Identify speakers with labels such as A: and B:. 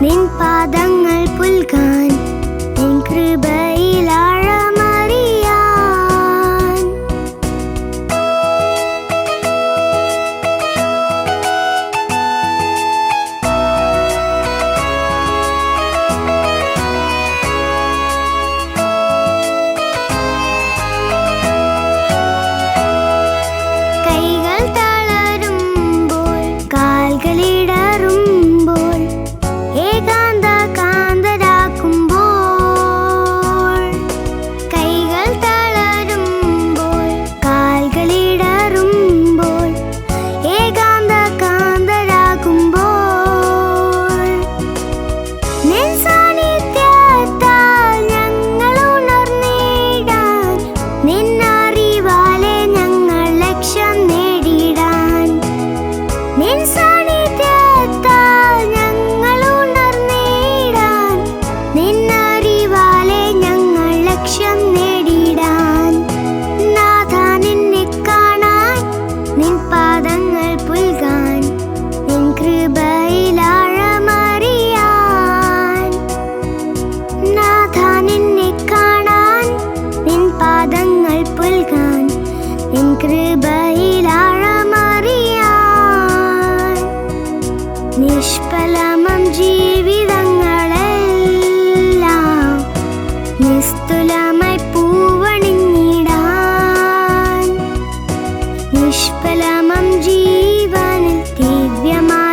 A: നിൻ പാദങ്ങൾ പുൽകാൻ നിൻ കൃപയിൽ ആഴമറിയാൻ. കൈകൾ തളരുമ്പോൾ കാൽകളിടറുമ്പോൾ ഏകാന്ത കാന്തരാക്കുമ്പോൾ, കൈകൾ തളരുമ്പോൾ കാൽകളിടറുമ്പോൾ ഏകാന്ത കാന്തരാക്കുമ്പോൾ, നിൻ സാന്നിധ്യത്താൽ ഞങ്ങൾ ഉണർന്നിടാൻ, നിൻ അറിവാലെ ഞങ്ങൾ ലക്ഷ്യം നേടിടാൻ. നിൻ സാന്നിധ്യത്താൽ ഞങ്ങൾ ഉണർന്നിടാൻ, നിൻ അറിവാലെ ഞങ്ങൾ ലക്ഷ്യം നേടിടാൻ. നാഥ നിന്നെ കാണാൻ നിൻ പാദങ്ങൾ പുൽകാൻ നിൻ കൃപയിൽ ആഴമറിയാൻ. നാഥ നിന്നെ കാണാൻ നിൻ പാദങ്ങൾ പുൽകാൻ നിൻ കൃപയിൽ ആഴമറിയാൻ. നിഷ്ഫലമം ജീവിതങ്ങളെല്ലാം നിസ്തുലമായി പൂവണിഞ്ഞിടാൻ, നിഷ്ഫലമം ജീവനിൽ ദിവ്യമായി